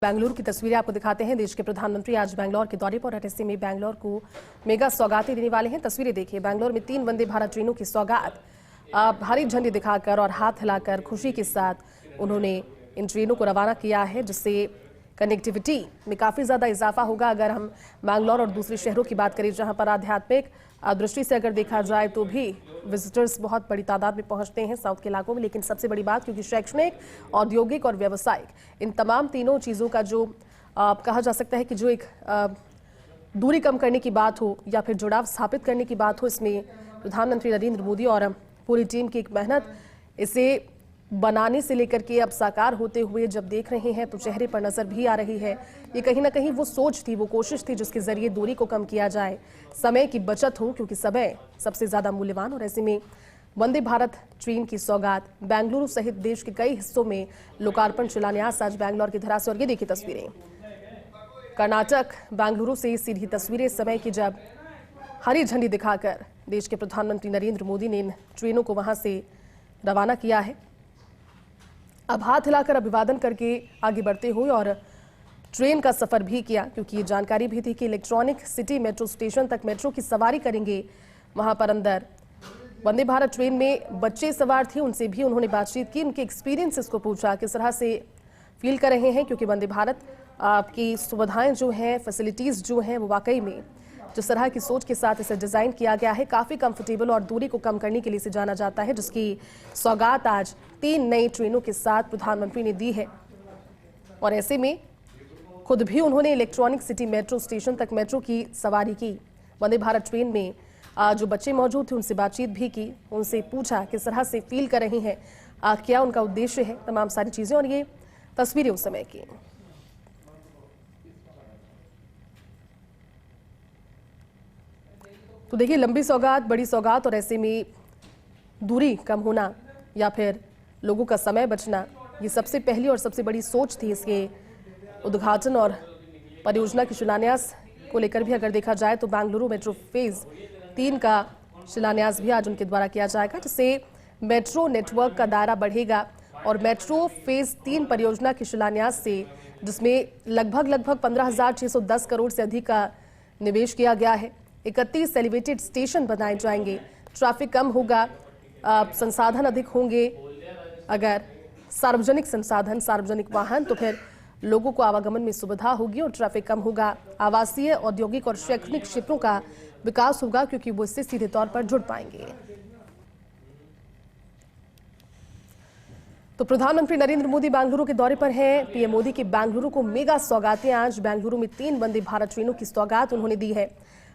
बेंगलुरु की तस्वीरें आपको दिखाते हैं। देश के प्रधानमंत्री आज बैंगलोर के दौरे पर ऐसे में बैंगलोर को मेगा सौगातें देने वाले हैं। तस्वीरें देखिए, बैंगलोर में 3 वंदे भारत ट्रेनों की सौगात भारी झंडी दिखाकर और हाथ हिलाकर खुशी के साथ उन्होंने इन ट्रेनों को रवाना किया है, जिससे कनेक्टिविटी में काफ़ी ज़्यादा इजाफा होगा। अगर हम बैंगलोर और दूसरे शहरों की बात करें जहाँ पर आध्यात्मिक दृष्टि से अगर देखा जाए तो भी विजिटर्स बहुत बड़ी तादाद में पहुंचते हैं साउथ के इलाकों में, लेकिन सबसे बड़ी बात क्योंकि शैक्षणिक, औद्योगिक और व्यावसायिक इन तमाम तीनों चीज़ों का जो कहा जा सकता है कि जो एक दूरी कम करने की बात हो या फिर जुड़ाव स्थापित करने की बात हो, इसमें प्रधानमंत्री नरेंद्र मोदी और पूरी टीम की एक मेहनत इसे बनाने से लेकर के अब साकार होते हुए जब देख रहे हैं तो चेहरे पर नजर भी आ रही है। ये कहीं ना कहीं वो सोच थी, वो कोशिश थी जिसके जरिए दूरी को कम किया जाए, समय की बचत हो, क्योंकि समय सबसे ज्यादा मूल्यवान। और ऐसे में वंदे भारत ट्रेन की सौगात बेंगलुरु सहित देश के कई हिस्सों में लोकार्पण शिलान्यास आज बैंगलोर की धरा से। और ये देखिए तस्वीरें कर्नाटक बेंगलुरु से सीधी तस्वीरें समय की, जब हरी झंडी दिखाकर देश के प्रधानमंत्री नरेंद्र मोदी ने इन ट्रेनों को वहां से रवाना किया है। अब हाथ हिलाकर अभिवादन करके आगे बढ़ते हुए और ट्रेन का सफर भी किया, क्योंकि ये जानकारी भी थी कि इलेक्ट्रॉनिक सिटी मेट्रो स्टेशन तक मेट्रो की सवारी करेंगे। वहां पर अंदर वंदे भारत ट्रेन में बच्चे सवार थे, उनसे भी उन्होंने बातचीत की, उनके एक्सपीरियंसेस को पूछा, किस तरह से फील कर रहे हैं, क्योंकि वंदे भारत की सुविधाएं जो हैं, फैसिलिटीज जो हैं, वो वाकई में जिस तरह की सोच के साथ इसे डिजाइन किया गया है, काफी कंफर्टेबल और दूरी को कम करने के लिए इसे जाना जाता है, जिसकी सौगात आज 3 नई ट्रेनों के साथ प्रधानमंत्री ने दी है। और ऐसे में खुद भी उन्होंने इलेक्ट्रॉनिक सिटी मेट्रो स्टेशन तक मेट्रो की सवारी की। वंदे भारत ट्रेन में जो बच्चे मौजूद थे उनसे बातचीत भी की, उनसे पूछा किस तरह से फील कर रहे हैं, क्या उनका उद्देश्य है, तमाम सारी चीजें। और ये तस्वीरें उस समय की। तो देखिए, लंबी सौगात, बड़ी सौगात, और ऐसे में दूरी कम होना या फिर लोगों का समय बचना, ये सबसे पहली और सबसे बड़ी सोच थी। इसके उद्घाटन और परियोजना के शिलान्यास को लेकर भी अगर देखा जाए तो बेंगलुरु मेट्रो फेज 3 का शिलान्यास भी आज उनके द्वारा किया जाएगा, जिससे मेट्रो नेटवर्क का दायरा बढ़ेगा। और मेट्रो फेज 3 परियोजना के शिलान्यास से, जिसमें लगभग 15,610 करोड़ से अधिक का निवेश किया गया है, 31 एलिवेटेड स्टेशन बनाए जाएंगे, ट्रैफिक कम होगा, संसाधन अधिक होंगे। अगर सार्वजनिक संसाधन, सार्वजनिक वाहन, तो फिर लोगों को आवागमन में सुविधा होगी और ट्रैफिक कम होगा। आवासीय, औद्योगिक और शैक्षणिक क्षेत्रों का विकास होगा, क्योंकि वो इससे सीधे तौर पर जुड़ पाएंगे। तो प्रधानमंत्री नरेंद्र मोदी बेंगलुरु के दौरे पर हैं। पीएम मोदी की बेंगलुरु को मेगा सौगातें। आज बेंगलुरु में 3 वंदे भारत ट्रेनों की सौगात उन्होंने दी है।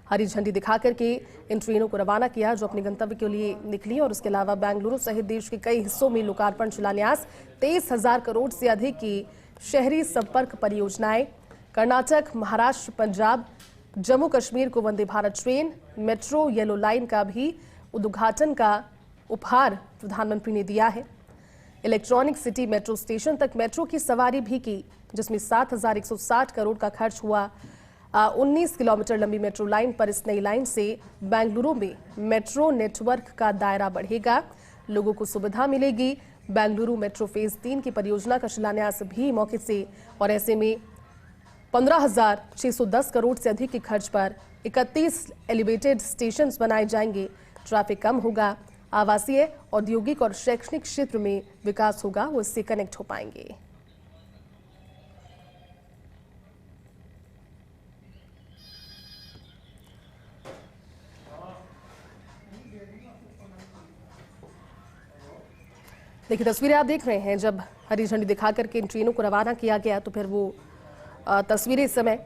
हरी झंडी दिखाकर के इन ट्रेनों को रवाना किया जो अपने गंतव्य के लिए निकली। और उसके अलावा बेंगलुरु सहित देश के कई हिस्सों में लोकार्पण शिलान्यास, 23,000 करोड़ से अधिक की शहरी संपर्क परियोजनाएं, कर्नाटक, महाराष्ट्र, पंजाब, जम्मू कश्मीर को Vande Bharat train, metro yellow line का भी उद्घाटन का उपहार प्रधानमंत्री ने दिया है। इलेक्ट्रॉनिक सिटी मेट्रो स्टेशन तक मेट्रो की सवारी भी की, जिसमें 7,160 करोड़ का खर्च हुआ। 19 किलोमीटर लंबी मेट्रो लाइन पर इस नई लाइन से बेंगलुरु में मेट्रो नेटवर्क का दायरा बढ़ेगा, लोगों को सुविधा मिलेगी। बेंगलुरु मेट्रो फेज 3 की परियोजना का शिलान्यास भी मौके से। और ऐसे में 15,610 करोड़ से अधिक के खर्च पर 31 एलिवेटेड स्टेशन बनाए जाएंगे, ट्रैफिक कम होगा, आवासीय, औद्योगिक और शैक्षणिक क्षेत्र में विकास होगा, वो इससे कनेक्ट हो पाएंगे। देखिए, तस्वीरें आप देख रहे हैं, जब हरी झंडी दिखाकर के इन ट्रेनों को रवाना किया गया तो फिर वो तस्वीरें इस समय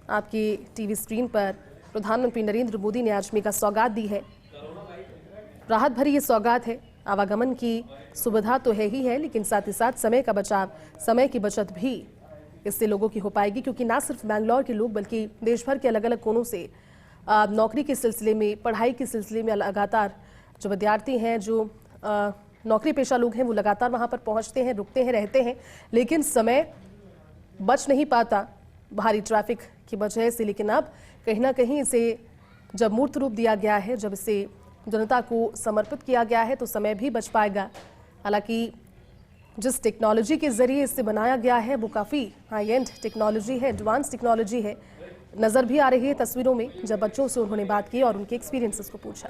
आपकी टीवी स्क्रीन पर प्रधानमंत्री नरेंद्र मोदी ने आज मेगा सौगात दी है। राहत भरी ये सौगात है। आवागमन की सुविधा तो है ही है, लेकिन साथ ही साथ समय का बचाव, समय की बचत भी इससे लोगों की हो पाएगी, क्योंकि ना सिर्फ बैंगलोर के लोग बल्कि देश भर के अलग अलग कोनों से नौकरी के सिलसिले में, पढ़ाई के सिलसिले में लगातार जो विद्यार्थी हैं, जो नौकरी पेशा लोग हैं, वो लगातार वहां पर पहुंचते हैं, रुकते हैं, रहते हैं, लेकिन समय बच नहीं पाता भारी ट्रैफिक की वजह से। लेकिन अब कहीं ना कहीं इसे जब मूर्त रूप दिया गया है, जब इसे जनता को समर्पित किया गया है, तो समय भी बच पाएगा। हालांकि जिस टेक्नोलॉजी के जरिए इसे बनाया गया है वो काफ़ी हाई एंड टेक्नोलॉजी है, एडवांस टेक्नोलॉजी है, नज़र भी आ रही है तस्वीरों में जब बच्चों से उन्होंने बात की और उनके एक्सपीरियंसेस को पूछा।